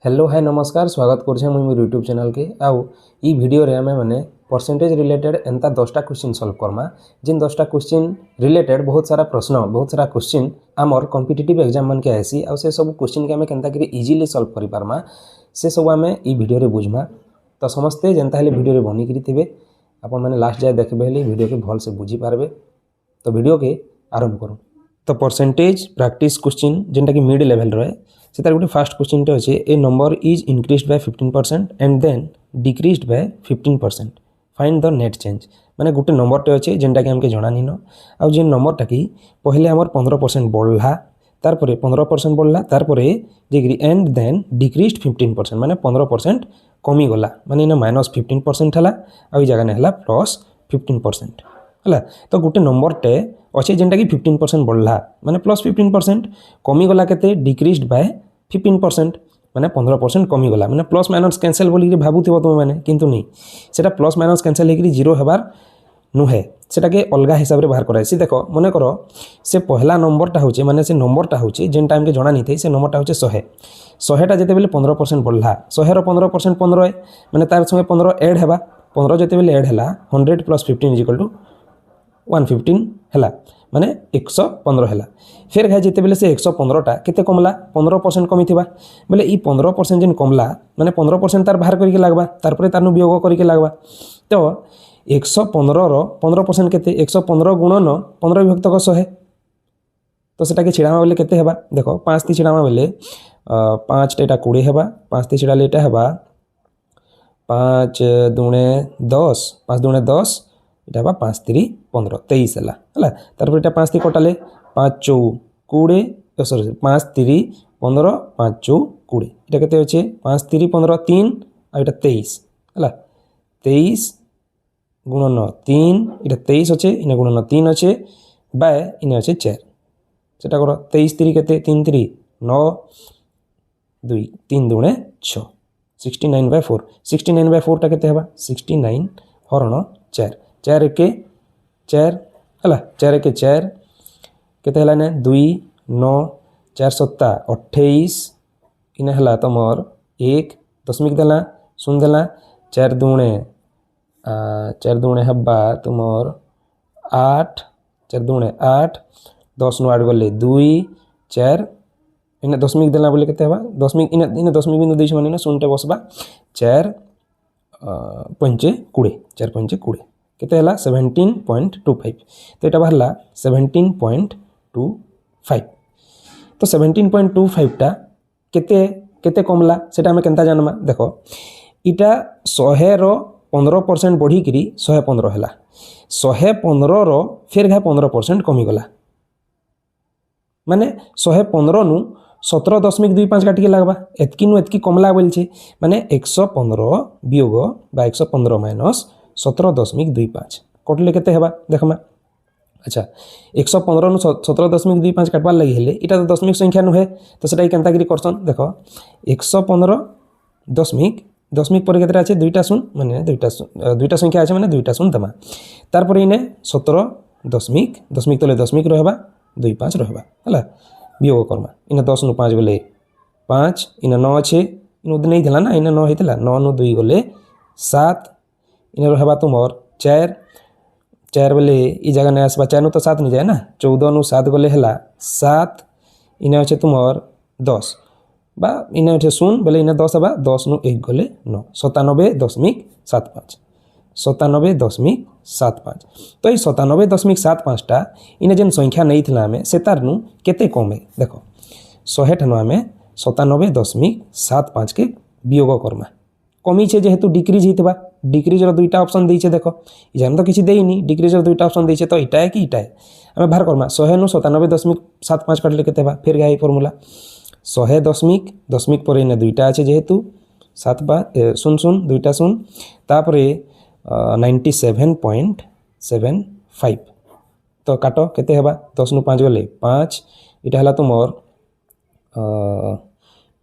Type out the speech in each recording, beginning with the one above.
Hello hi नमस्कार स्वागत कर मुझे यूट्यूब चैनल के आउ ई वीडियो रे हमें माने परसेंटेज रिलेटेड एंता 10टा क्वेश्चन सॉल्व करमा जिन 10टा क्वेश्चन रिलेटेड बहुत सारा प्रश्न बहुत सारा क्वेश्चन आमर कॉम्पिटिटिव एग्जाम मन के आसी आ से सब क्वेश्चन के हमें केनता करी इजीली सॉल्व करि पारमा से सब हमें ई वीडियो रे बुझमा तो समस्ते जेनता हेले वीडियो रे बनी करी थिबे आपन माने लास्ट जाय देखबे हेले वीडियो के भल से बुझी पारबे। तो वीडियो के आरंभ करूँ तो परसेंटेज प्रैक्टिस क्वेश्चन जेनटा कि मिड लेवल रहे से तार गोटे फास्ट क्वेश्चन अच्छे a number is increased by 15% and then decreased by 15%। Find the net change माने गोटे नंबरटे अच्छे जेनटा कि हमके जना नीन आउ जेन नंबरटा कि पहले आमर 15% बढ़ला तारपरे 15% बढ़ला तारपरे जेकरी एंड देन डिक्रीज्ड 15% माने 15% कमी गला माने इना -15% हला आ ई जगह ने हला +15% हला। तो गोटे नंबरटे अच्छे जेनटा कि 15% बढ़ला माने +15% कमी गला केते डिक्रीज्ड बाय 15% माने 15% कमी गला माने प्लस माइनस कैंसिल बोली भाबुथिबो तुम माने किंतु नहीं सेटा प्लस माइनस कैंसिल हेकरी जीरो हेबार नुहे सेटा के अलगा हिसाब रे बाहर कराय। सी देखो मने करो से पहला नंबरटा होचे माने से नंबरटा होचे जेन टाइम के जणा नहीं थे से नंबरटा होचे 100 जेते बेले 15% बढ़ला 100 रो 15% 15 है माने तार संगे 15 ऐड हेबा 15 जेते बेले ऐड हला 100 + 15 = 115 हला माने 115 हला। फिर घाय जेते बेले से 115टा केते कमला 15% कमी थिबा बोले ई 15% जेन कमला माने 15% तार बाहर करके लागबा तार परे तारनु वियोग करके लागबा। तो 115 रो 15% केते 115 गुणन 15 विभक्त 100 तो सेटा के छिडामा बोले केते हेबा देखो 5 ती छिडामा बोले 5 टेटा 20 हेबा 5 ती छिडा लेटा हेबा 5 दुणे 10 5 दुणे 10 इटा बा 5 3 15 23 हला हला तार पर इटा 5 ती कटाले 5 4 20 सॉरी 5 3 15 5 4 20 इटा केते होचे 5 3 15 3 आ इटा 23 हला 23 गुणन 3 इटा 23 होचे इने गुणन 3 होचे बाय इने होचे 4 सेटा करो 23 3 केते 3 3 9 2 3 दुणे 6 69/4 69/4 टा केते हेबा 69 हरण 4 4 के 4 हला 4 के 4 केते हला ने 2 9 4 7 28 इने हला तमर 1 दशमिक देला सुन देला 4 दुणे हब्बा तुमर 8 4 दुणे 8 10 नु 8 गले 2 4 इने दशमिक देला बोले केते हबा दशमिक इने दशमिक बिंदु देछ माने ना सुनटे बसबा 4 पंचे 20 4 पंचे 20 केते हला 17.25 तो एटा बाहरला 17.25 तो 17.25 टा केते केते कमला सेटा हमें केनता जानमा देखो इटा 100 रो 15% बढ़ी करी 115 हला 115 रो फिर घा 15% कमी गला माने 115 नु 17.25 काटिके लागबा एतकी नु एतकी कमला बोलछे माने 115 वियोग बा 115 माइनस 17.25 कटले केते हेबा देखमा अच्छा 115 नु 17.25 काटबार लागि हेले इटा तो दशमिक संख्या नु है तो सेटा केनता करी करसन देखो 115 दशमिक पर केतरा আছে দুইটা শূন্য মানে দুইটা সংখ্যা আছে মানে দুইটা শূন্য দমা তারপরে ইনে 17 দশমিক তলে দশমিক रहबा 25 रहबा हला वियोग करमा इने 10 नु 5 गले 5 इने 9 আছে इने उद नहीं देला ना इने 9 हेतला 9 नु 2 गले 7 इने रहबा तुमर 4 बोले ई जगह ने आसबा 4 नु तो 7 नहीं जाए ना 14 नु 7 गले हला 7 इने होचे तुमर 10 बा इने होचे सुन बोले इने 10 बा 10 नु 1 गले 9 97.75 97.75 तो ई 97.75 टा इने जेन संख्या नहीं थिला हमें से तार नु केते कम है देखो 100 ठनो हमें 97.75 के वियोग करमा कमी छे जेहेतु डिक्रीज हितबा डिक्रीज रो दुईटा ऑप्शन दैछे देखो इजान तो किछि देइनी डिक्रीज रो दुईटा ऑप्शन दैछे तो इटा है कि इटा है हमें बाहर करमा 100 नु 97.75 काटले केते बा फिर गाई फॉर्मूला 100 दशमिक पर इने दुईटा আছে जेहेतु 7 बा सुन सुन दुईटा सुन तापरे 97.75 तो काटो केते हेबा 10 नु 5 गले 5 इटा हला तुमर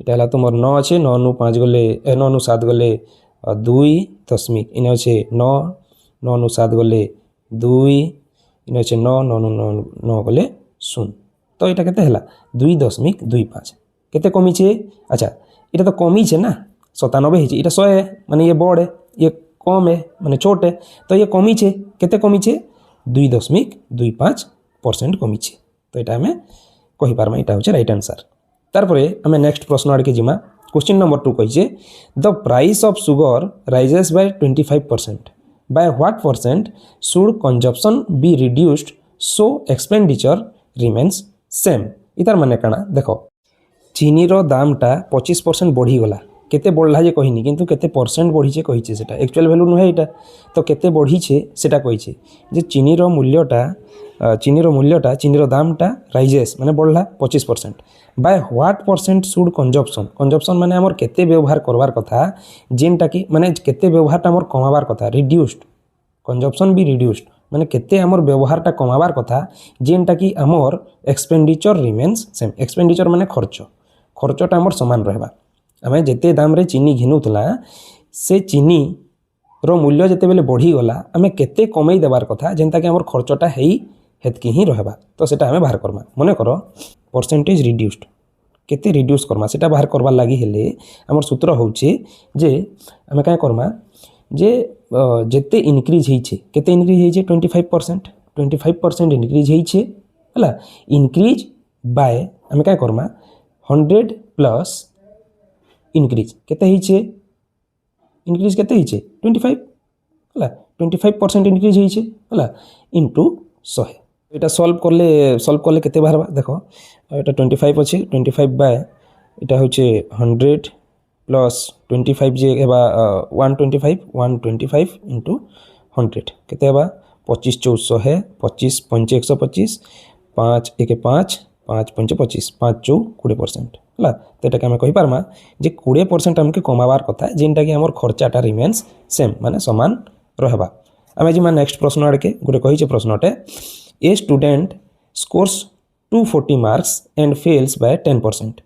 इटा हला तुमर 9 আছে 9 नु 5 गले 9 नु 7 गले 2 दशमिक इने আছে 9 9 नु 7 गले 2 इने আছে 9 9 नु 9 गले 0 तो इटा केते हला 2.25 केते कमी छे अच्छा এটা তো কমিছে না 97 ହେଇଛି এটা 100 है মানে ये बड़ है ये कम है মানে छोट है तो ये कमिছে केते कमिছে 2.25% कमिছে तो এটা আমি কহি পারমা এটা হচ্ছে রাইট आंसर তারপরে আমি নেক্সট প্রশ্ন আড়কে জিমা क्वेश्चन नंबर 2 কইছে the price of sugar rises by 25% by what percent should consumption be reduced so expenditure remains same इतार माने काना देखो चीनी रो दामटा 25% बढ़ी गला केते बढ़ला जे कहिनी किंतु केते परसेंट बढ़ी छे कहिछे सेटा एक्चुअल वैल्यू नुहे एटा तो केते बढ़ी छे सेटा कहिछे जे चीनी रो मूल्यटा चीनी रो दामटा राइजेस माने बढ़ला 25% by what percent should consumption माने हमर केते व्यवहार करबार कथा जेनटा कि माने केते व्यवहारटा हमर कमाबार कथा रिड्यूस्ड कंजम्पशन बी रिड्यूस्ड माने केते हमर व्यवहारटा कमाबार कथा जेनटा कि हमर एक्सपेंडिचर रिमेन्स सेम एक्सपेंडिचर माने खर्चटा हमर समान रहबा आमे जेते दाम रे चीनी घिनुतला से चीनी रो मूल्य जेते बेले बढ़ी गला आमे केते कमई देबार कथा जेनता कि हमर खर्चटा हेई हेतकी ही रहबा तो सेटा आमे बाहर करबा मने करो परसेंटेज रिड्यूस्ड केते रिड्यूस करबा सेटा बाहर करबा लागि हेले हमर सूत्र होउचे जे आमे काय करबा जे जेते इनक्रीज हेइछे केते इनक्रीज हेइछे 25% इनक्रीज हेइछे हला इनक्रीज बाय आमे काय करबा 100 प्लस इनक्रीज केते हेइछे इनक्रीज केते हेइछे 25 हला 25% इनक्रीज हेइछे हला इनटू 100 এটা সলভ করলে কেতে বাহারবা দেখো এটা 25 আছে 25 বাই এটা হচ্ছে 100 প্লাস 25 যে হেবা 125 ইনটু 100 কেতে হেবা 25 400 है 25 5 125 5 1 5 5 5 25 5 4 20% हला तो एटा हम कहि पारमा जे 20% हमके कमाबार कथा जेनटा कि हमर खर्चाटा रिमेन्स सेम माने समान रहबा आमे जिमा नेक्स्ट प्रश्न आडके गुटे कहिचे प्रश्नटे A student scores 240 marks and fails by 10%.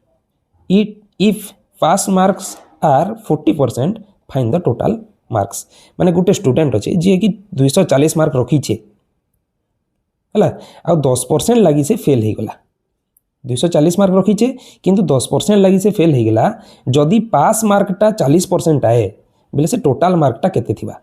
If pass marks are 40%, find the total marks. माने गुटे स्टूडेंट अच्छे जी कि 240 मार्क रखी छे हला आ 10% लगी से फेल हो गला 240 मार्क रखी छे किंतु 10% लगी से फेल हो गला जदि पास मार्कटा 40% आए बोले से टोटल मार्कटा केते थिबा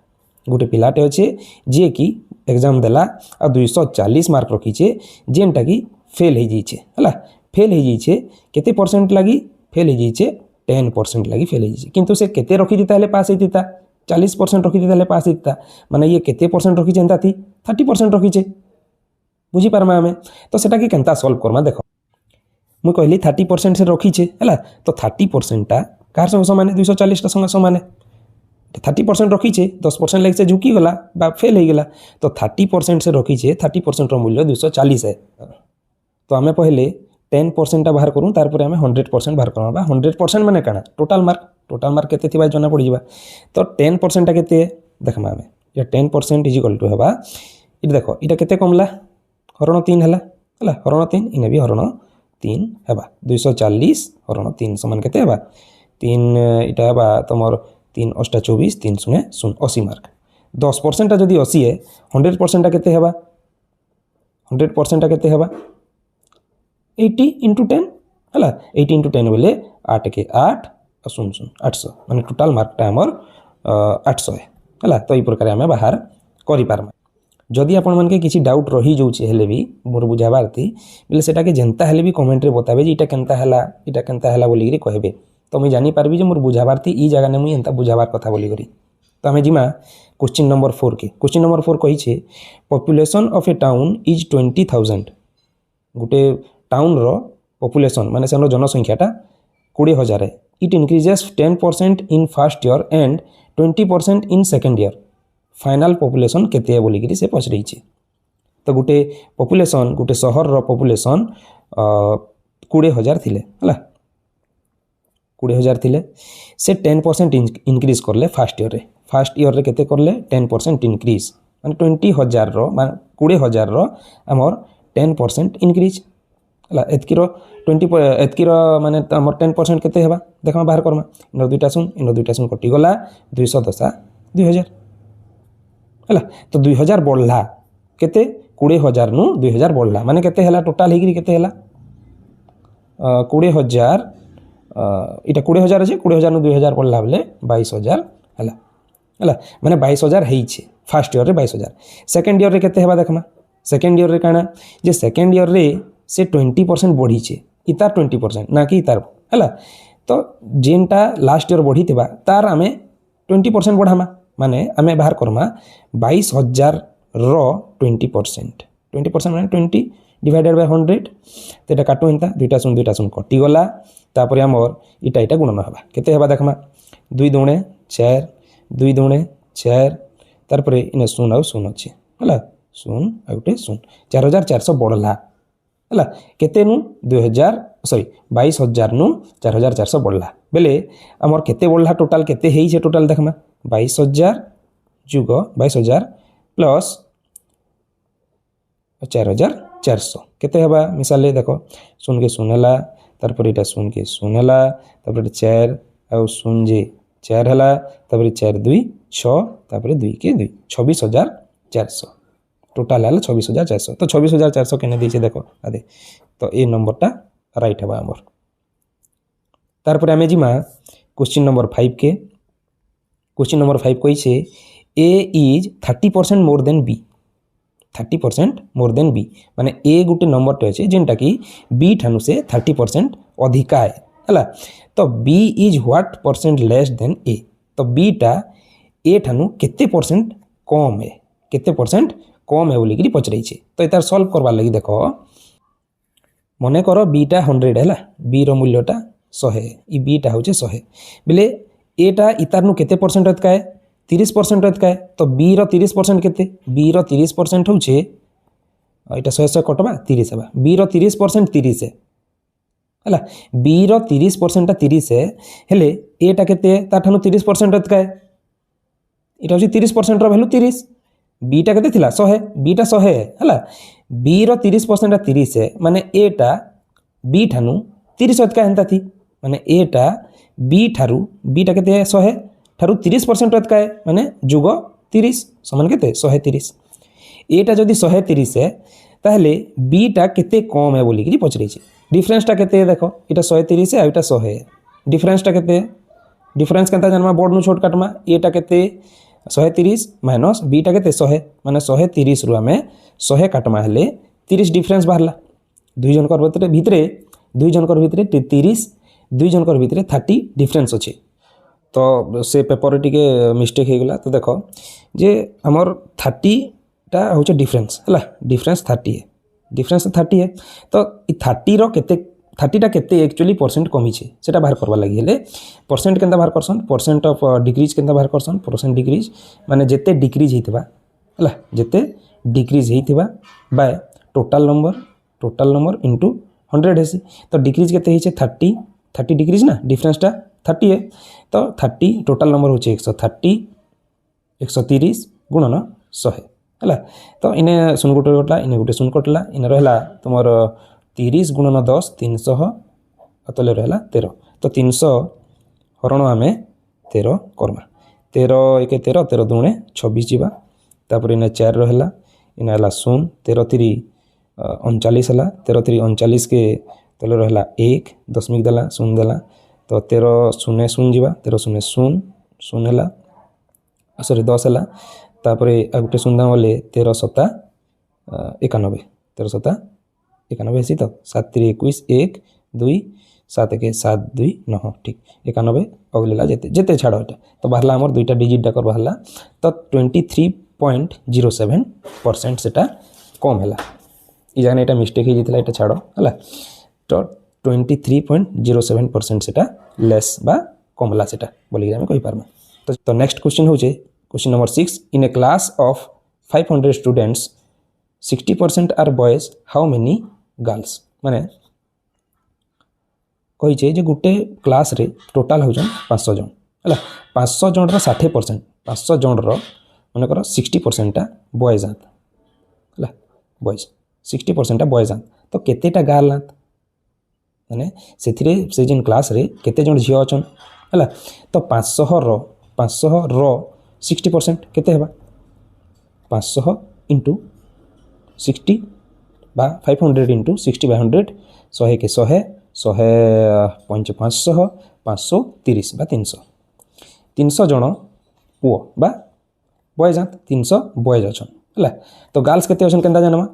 गोटे पिलाटे अच्छे जी कि एग्जाम देला आ 240 मार्क रखीचे जेनटा कि फेल हो जाइए है फेल हो जाइए केते परसेंट लगी फेल हो जाइए 10% लगी फेल हो जाइए किंतु से केते रखी देता है पास होता 40% रखी देता है पास होता माने ये केते परसेंट रखी एंता थी 30% रखीचे बुझी पारमा हमें तो सेटा कि केनता सॉल्व करमा देखो मु कहली 30% से रखीचे है तो 30% टा कार संग समान 240 टा संग समान 30% रखीचे 10% लगे से झुकी गला बा फेल हो गला तो 30% से रखीचे 30% मूल्य 240 है तो आमे पहले 10% बाहर करूँ तार पर आमे 100% बाहर करबा 100% माने काना टोटल मार्क केते थिबा जना पड़ी जिबा तो 10% टा केते देखमा आमे या 10% इज इक्वल टू हेबा इट देखो इटा केते कमला हरण 3 हला हरण 3 इने भी हरण 3 हेबा 240 हरण 3 समान केते हेबा 3 इटा हेबा तमर 3 8 24 3 0 0 80 मार्क 10% जदि 80 है 100% केते हेबा 100% केते हेबा 80 इंटू 10 हला 80 इंटू 10 बोले 8 के 8 0 0 800 माने टोटल मार्कटा हमर 800 है हला तो ई प्रकार हमें बाहर करि पारमा जदि आपण मन के किछि डाउट रही जाउछि हेले भी मोर बुझाबारती बोले सेटा के जनता हेले भी कमेंट रे बताबे जे इटा केनता हला बोली कहबे तो मुझे जानी पार्बी जे मोर बुझाबारती ई जगह ने मुई एंता बुझाबार कथा बोली करी तो हमें जिमा क्वेश्चन नंबर 4 के क्वेश्चन नंबर 4 कही छे population of A town is 20,000 गोटे टाउन रो पॉपुलेशन माने सेनो जनसंख्याटा 20,000 है it increases 10% in first year and 20% in second year final population केते बोली करी से पचरई छे तो गोटे पॉपुलेशन गोटे शहर रो पॉपुलेशन 20,000 थिले हला 20,000 थिले से 10% इनक्रीज करले फर्स्ट ईयर रे केते करले 10% इनक्रीज माने 20,000 रो माने 20,000 रो हमर 10% इनक्रीज हला एतकिरो 20 एतकिरो माने हमर 10% केते हेबा देखमा बाहर करमा इनो दुइटा सुन कटि गला 210 2000 हला तो 2000 बढ़ला केते 20,000 नु 2000 बढ़ला माने केते हला टोटल हेगिरी केते हला 20,000 इटा 20,000 अच्छे 20,000 2000 पढ़ला बेले 22,000 है माने 22,000 है फास्ट इयर रे 22,000 सेकेंड इयर रे केते हेबा देखमा सेकेंड इयर रे काना जे सेकेंड इयर रे से 20% बढ़ीचे इतार 20% ना कि इतार है तो जेनटा लास्ट इयर बढ़ी थिबा तार आमे 20% बढ़ामा माने आमे बाहर करमा 22,000 रो 20% माने 20 डिवाइडेड बाय 100 तेटा काटो हिंता दुईटा सुन कटि गला तापर हमर इटा गुणन हबा केते हेबा देखमा 2 दुणे 4 2 दुणे 4 तार परे इने सुन आ सुन अछि हला सुन आ गुटे सुन 4,400 बढ़ला हला केते नु 22,000 नु 4,400 बढ़ला बेले हमर केते बढ़ला टोटल केते हेई छे टोटल देखमा 22,000 जुग 22,000 प्लस 4,400 केते हबा मिसाले देखो सुन के सुनला तार पर इटा सुन के सुनला तार पर 4 आ सुन जे 4 हला तार पर 4 2 6 तार पर 2 के 2 26,400 टोटल है 26,400 तो 26,400 केने दीचे देखो आदे तो ए नंबर टा राइट हबा हमर तार पर आमे जिमा क्वेश्चन नंबर 5 के क्वेश्चन नंबर 5 कोइ छे A is 30% more than B 30% more than B माने ए गुटे नंबर टे अछि जेनटा कि बी ठानु से 30% अधिका है तो B is what percent less than A तो बी टा ए ठानु केते परसेंट कम है केते परसेंट कम है बोली कि पचरई छे तो इतार सॉल्व करबा लगी देखो मने करो बी टा 100 है बी रो मूल्यटा 100 ई बी टा होचे 100 बेले ए टा इतार नु केते परसेंट अधिका है 30% अधिका है तो बी रो 30% केते बी रो 30% होचे एटा 100 कटबा 30 हेबा बी रो 30% 30 है हला बी रो 30% टा 30 है हेले ए टा केते ता ठानु 30% अधिका है इटा होची 30% रो वैल्यू 30 बी टा केते थिला 100 बी टा 100 है हला बी रो 30% टा 30 है माने ए टा बी ठानु 30 अधिका हंता थी माने ए टा बी ठारू बी टा केते 100 ठारू 30% अधिका है माने जुग 30 समान केते 130 ए टा जदी 130 है ताहले बी टा केते कम है बोली कि पचरै छै डिफरेंस टा केते देखो इटा 130 है आ इटा 100 है डिफरेंस टा केते डिफरेंस केनता जानमा बोर्ड नु शॉर्टकट मा ए टा केते 130 माइनस बी टा केते 100 माने 130 रु हमें 100 काटमा हेले 30 डिफरेंस बाहरला दुई जनकर भितरे 30 दुई जनकर भितरे 30 डिफरेंस अच्छे तो से पेपर टिके मिस्टेक हो गला तो देखो जे हमर 30 टा होचे डिफरेंस हला डिफरेंस 30 है डिफरेंस 30 है तो इ 30 रो केते 30 टा केते एक्चुअली परसेंट कमी छे सेटा बाहर करबा लागि हेले परसेंट केनता बाहर करसन परसेंट ऑफ डिक्रीज केनता बाहर करसन परसेंट डिक्रीज माने जेते डिक्रीज हेतिबा हला जेते डिक्रीज हेतिबा बाय टोटल नंबर इनटू 100 हेसी तो डिक्रीज केते हेचे 30 डिक्रीज ना डिफरेंस टा 30 है तो 30 टोटल नंबर होचे 130 130 गुणन 100 हला तो इने सुन गुटे कटला इने गुटे सुन कटला इने रहला तुमर 30 गुणन 10 300 अतले रहला 13 तो 300 हरण आमे 13 करमा 13 1 13 13 दुणे 26 जीवा तापर इने 4 रहला इने हला सुन 13 3 39 हला 13 3 39 के तले रहला 1 दशमिक देला सुन देला तो 13 शून्य शून्य जीवा 13 शून्य शून्य शून्य हला सॉरी 10 हला तापरे आ गुटे सुनदा बोले 13 7 91 13 7 91 हेसी तो 7 3 21 1 2 7 1 7 2 9 ठीक 91 अगलेला जेते छाड़ एटा तो बाहरला हमर दुईटा डिजिट डाकर बाहरला तो 23.07% सेटा कम हला ई जाने एटा मिस्टेक हे जितला एटा छाड़ हला तो 23.07% सेटा लेस बा कमला सेटा बोली हम कहि पारबा तो नेक्स्ट क्वेश्चन होचे question number 6 in a class of 500 students 60% are boys how many girls माने कहि छे जे गुटे क्लास रे टोटल हो जन 500 जन हला 500 जन रो 60% 500 जन रो माने करो 60% टा बॉयज आत हला बॉयज 60% टा बॉयज आत तो केतेटा गर्ल आत माने सेथिरे से जिन क्लास रे केते जन झियो अछन हला तो 500 रो 60% केते हेबा 500 इंटू 60 बा 500 इंटू 60 बाय 100 100 के 100 500 530 बा 300 जन पुओ बा बॉयज हाँ 300 बॉयज अच्छन है तो गर्ल्स केते अच्छन केनता जानमा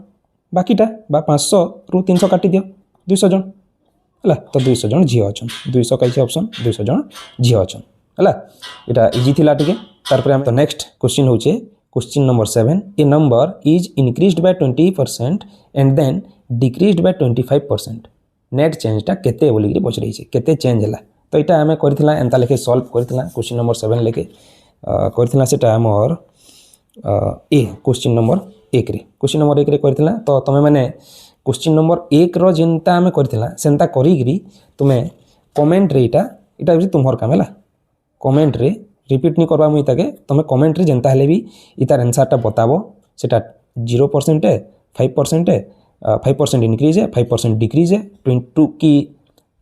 बाकीटा बा 500 रु 300 काटी दियो 200 जन है तो 200 जन झील अच्छन 200 कई ऑप्शन 200 जन झील अच्छन है यहाँ इजी थिला टिके तारपर हम तो नेक्स्ट क्वेश्चन होचे question number 7 a number is increased by 20% and then decreased by 25% net चेंजटा केते बोलिकी पचरई केते चेंज है तो यहाँ आम करथिला एंता लेखे सॉल्व करथिला क्वेश्चन नंबर 7 लेके करथिला सेटा हमर ए क्वेश्चन नंबर 1 रे क्वेश्चन नंबर 1 रे करथिला तो तमे माने क्वेश्चन नंबर 1 रो जेंता आम करथिला सेंता करिगिरी तुमे कमेंट रे इटा भी तुमहर काम है कमेंट रे रिपीट नहीं करवा मुई ताके तुम कमेंट रे जेंता हेले भी इतार आंसरटा बताबो सेटा 0% है 5% है 5% इंक्रीज है 5% डिक्रीज है 22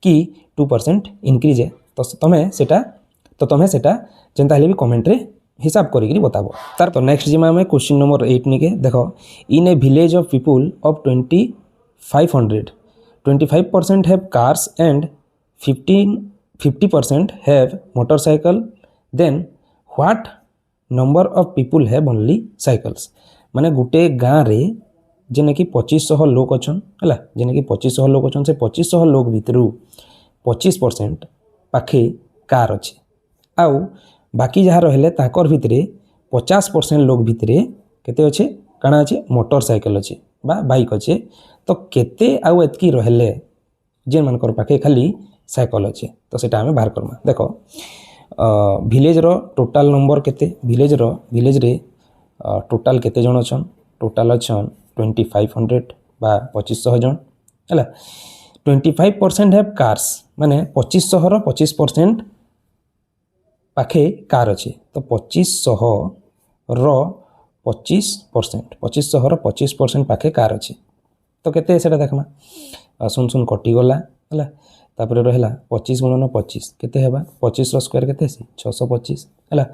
की 2% इंक्रीज है तो तुम्हें सेटा जेंता हेले भी कमेंट रे हिसाब करिगिरी बताबो तार तो नेक्स्ट जिमा में क्वेश्चन नंबर 8 निके देखो in a village of people of 2500 25% have cars and 50% have motorcycle then what number of people have only cycles माने गुटे गाँ रे जेने कि 2500 लोक अच्छन है जेने कि 2500 लोक अच्छन से 2500 लोक भितर 25% पाखे कार अच्छे आउ बाकी जहाँ रहिले ताकर भितरे 50% लोक भितरे केते अच्छे काना अच्छे मोटरसाइकिल अच्छे बा बाइक अच्छे तो केते आउ एतकी रहिले जेन मानकर पाखे खाली साइकिल अच्छे तो सेटा हमें बाहर करमा देखो विलेज रो टोटाल नंबर केते विलेज रे टोटाल केते जन अच्छन टोटाल अच्छन 2500 बा 2500 जन है 25% हैव कार्स माने 2500 रो 25% पाखे कार अच्छे तो 2500 रो 25% 2500 रो 25% पाखे कार अच्छे तो केते सेटा देखमा सुन सुन कटि गला है तापर रहा 25 गुणन 25 केते हेबा 25 रो स्क्वायर केते 625 है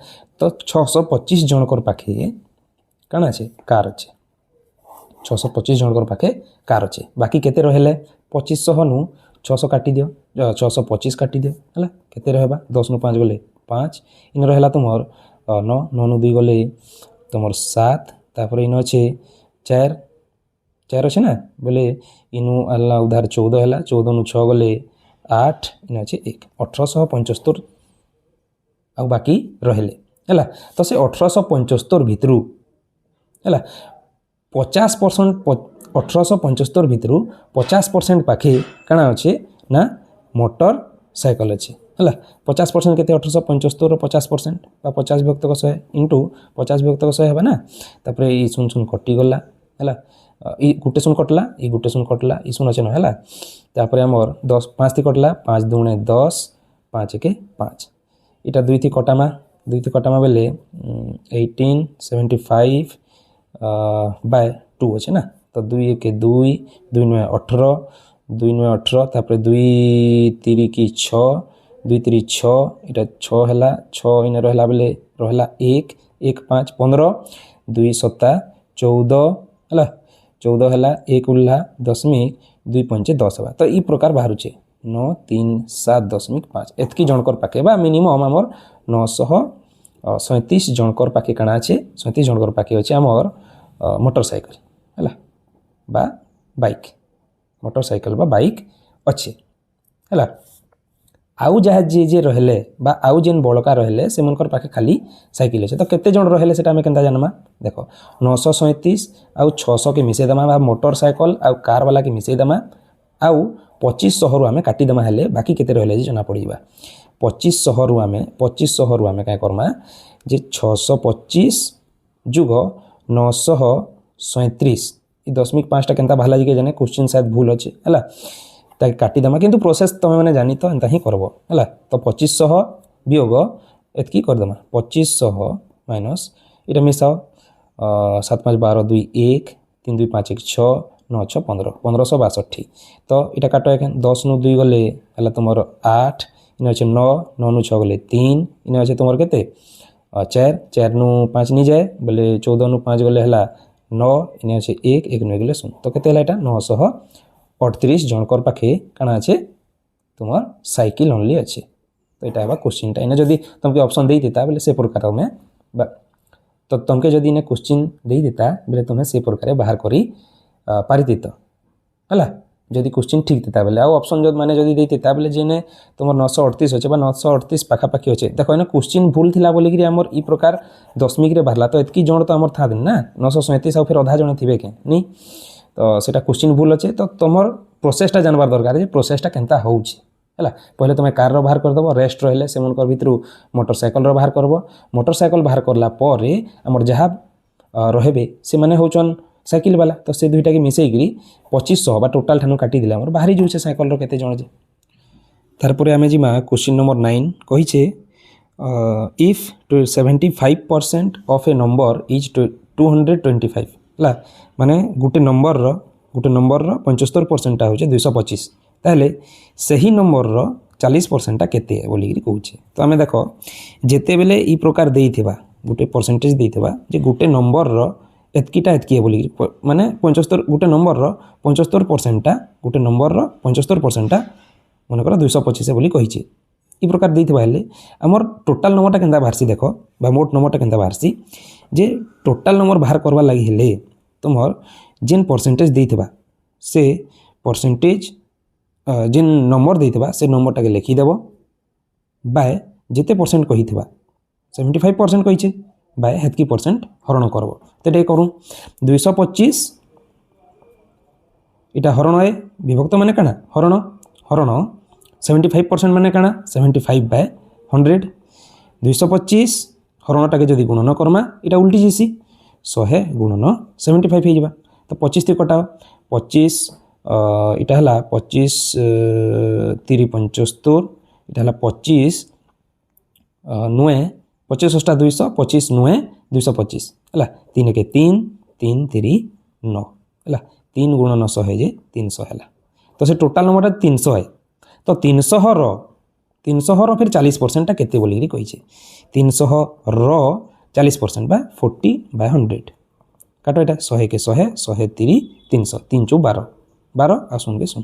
तो 625 जनकर पाखे काना अच्छे कार अच्छे 625 जनकर पाखे कार अच्छे बाकी केते रहिले 2500 नु 600 काटी दियो 625 काटी दियो है केते रहबा 10 नु 5 गले 5 इन रहला तुमर 9 9 नु 2 गले तुमर 7 तापर इन अच्छे 4 4 अच्छे ना बोले इनु आला उधार 14 है 14 नु 6 गले 8 इन अच्छे 1 1875 आ बाकी रहिले है तो से 1875 भितरु है 50% 1875 भितरु 50% पाखे काना अच्छे ना मोटर साइकिल अच्छे है 50% के 1875 50% बा 50 विभक्त 100 इंटू 50 विभक्त 100 है ना तापर ये सुन सुन कटि गला है गुटे सुन कटला ये गुटे सुन कटला ये सुन अच्छे ना तापर आमर 10 5 थी कटला 5 दूणे 10 5 के 5 इटा 2 थी कटामा बेले 1875 बाय 2 अच्छे ना तो 2 के 2 2 9 18 2 9 18 तापर 2 3 की 6 2 3 6 इटा 6 है 6 इन रहा बेले रहा 1 1 5 15 2 7 14 है 14 है 1 उल्ला 0.2 पंचे 10 है तो ये प्रकार बाहर 9 3 7 0.5 एतकी जनकर पाखे बा मिनिमम आमर 937 जनकर पाखे काना अच्छे 37 जनकर पाखे अच्छे आमर मोटरसाइकिल है बा बाइक मोटरसाइकिल बा बाइक अच्छे है आउ जहाँ जी जे रहिले बा आउ जेन बड़का रहिले से मनकर पाखे खाली साइकिल अच्छे तो केते जन रहिले सेटा हमें केनता जानमा देखो 937 आउ 600 के मिसई दमा बा मोटरसाइकिल आउ कार वाला के मिसई दमा आउ 2500 रु आमे काटी दमा हेले बाकी केते रहिले जे जना पड़ीबा 2500 रु आमे काय करमा जे 625 जुग 937 ई 10.5 टा केनता भाला जे जाने क्वेश्चन शायद भूल अच्छे है ताकि काटी दमा किंतु प्रोसेस तुम मैंने जानी तो एंता ही करबो है तो 2500 वियोग एतकी करदमा 2500 माइनस इटा मिसाओ 7 5 12 2 1 3 2 5 1 6 9 6 15 1562 तो इटा काटो एक 10 नु 2 गले है तुम 8 इन अच्छे 9 9 नु 6 गले 3 इन अच्छे तुम केते 4 4 नु 5 नहीं जाए बोले 14 नु 5 गले है 9 इन अच्छे 1 1 नु गले 0 तो केते है 938 जनकर पाखे काना अच्छे तुमर साइकिल ओनली अच्छे। तो यहाँ है क्वेश्चनटा इन्हें जदि तुमके ऑप्शन दे देता बोले से प्रकार तुम्हें तो तुमके जदि इन्हें क्वेश्चन दे देता बोले तुम्हें से प्रकार बाहर करी पारिती तो है जदि क्वेश्चन ठीक देता बोले आउ ऑप्शन जो मैंने जदि देता बोले जेने तुम 938 अच्छे 938 पाखापाखि अच्छे देख इन क्वेश्चन भूल थी बोलिकी आमर ई प्रकार दशमिक बाहर तो एतकी जन तो आमर था ना 937 आउ फिर अधा जन थे के नहीं तो सेटा क्वेश्चन भूल अच्छे तो तुम प्रोसेसटा जानवर दरकार जे प्रोसेसटा केनता होउछि है पहले तुम कार बाहर करदेव रेस्ट रहिले से भितर मोटरसाइकल बाहर करब मोटरसाइकल बाहर करलापर आमर जहाँ रहे से मैंने होचन साइकिल वाला तो से दुईटा के मिसेकरी 2500 टोटाल ठानु काटी दिला हमर बाहरी जाऊे साइकिल केते जण जे तारपर आम जीमा क्वेश्चन नंबर 9 कही if 75% of A number is 225 है माने गोटे नंबर रो 75% हो 225 ताहले सही नंबर रो 40% केते बोली कहूचे तो आम देख जिते बेले ई प्रकार देइथिबा गोटे परसेंटेज देइथिबा जे गोटे नंबर रो एतकीटा एतकी है बोली माने 75 गोटे नंबर रो 75%टा गोटे नंबर रो 75%टा मनकर 225 बोली कहिचे ई प्रकार देइथिबा हेले हमर टोटल नंबरटा केनता बाहरसी देखो बा मोट नंबरटा केनता बाहरसी जे टोटल नंबर बाहर करबा लागि हेले तुमर जेन परसेंटेज देइथिबा से परसेंटेज जेन नंबर देइथिबा से नंबरटा के लिखि देबो बाय जेते परसेंट कहिथिबा 75% कहिचे बाय हेतकी परसेंट हरण करब तो ये करूँ 225 इटा हरण है विभक्त माने काना हरण हरण 75% माने काना 75 बाय 100 225 हरणटा के जदि गुणन करमा इटा उल्टी जीसी 100 गुणन 75 हो जावा तो 25 थी कटाओ 25 इटा हला 25 3 75 इटा हला 25 9 25 + 200 25 9 225 है 3 के 3 3 3 9 है 3 गुणन 100 है जे 300 है तो से टोटाल नंबर 300 है तो 300 रो फिर 40%टा केते बोली कही 300 रो 40% बा 40/100 काटो यहाँ 100 के 100 100 3 300 3 × 12 12 आ 0 के 0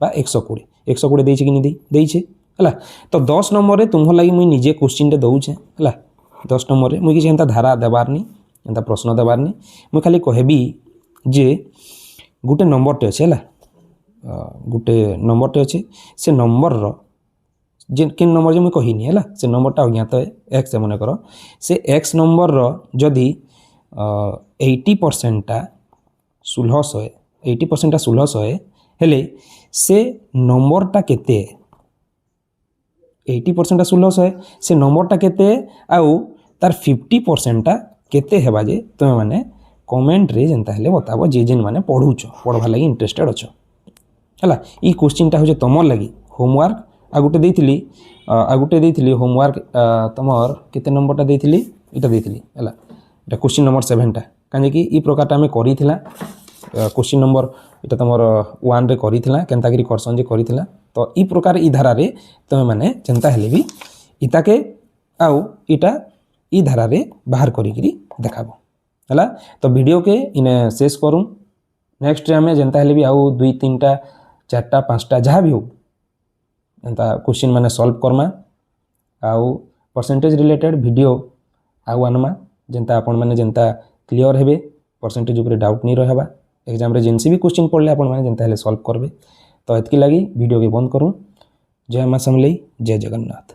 बा 120 120 देइछे कि नहीं देइछे है तो 10 नंबर तुम लगी मुझे निजे क्वेश्चन दौचे है 10 नंबर मुझे किसी धारा देवार नहीं एंता प्रश्न देवार नहीं मुझे खाली कहबी जे गोटे नंबरटे अच्छे है गोटे नंबरटे अच्छे से नंबर जे किन नंबर जो मुझे कहनी है से नंबरटा अज्ञात है एक्स मन कर से एक्स नंबर जदि 80%टा 1600 80%टा 1600 हेले से नंबरटा केते 80%टा 1600 से नंबरटा केते आउ तार 50%टा केते हेबा जे तुम माने कमेंट रे जेंता हेले बताबो जे जेन माने पढुछ पढवा लागि इंटरेस्टेड अछ हला ई क्वेश्चनटा हो तमर लागि होमवर्क आ गुटे देइथिली होमवर्क तमर केते नंबरटा देइथिली इटा देइथिली हला इटा क्वेश्चन नंबर 7टा काजे कि ई प्रकारटा हमें करिथिला क्वेश्चन नंबर इटा तमर 1 रे करिथिला केनतागिरी करसन जे करिथिला तो ई प्रकार ई धारा रे तमे माने चिंता हेले भी इताके आउ इटा ई धारा रे बाहर करिगिरी देखाबो हला तो वीडियो के इने शेष करूँ नेक्स्ट आम जेनता हेले भी आउ 2 3टा 4टा 5टा जहाँ भी हो एंता क्वेश्चन माने सॉल्व करमा आउ परसेंटेज रिलेटेड वीडियो आउ आनमा जेनता आपण माने जेनता क्लियर हेबे परसेंटेज ऊपर डाउट नहीं रहबा एग्जाम रे जेनसी भी क्वेश्चन पढ़ले आपण माने जेनता हेले सॉल्व करबे तो एतकी लगी वीडियो के बंद करूँ जय मां समलेई जय जगन्नाथ।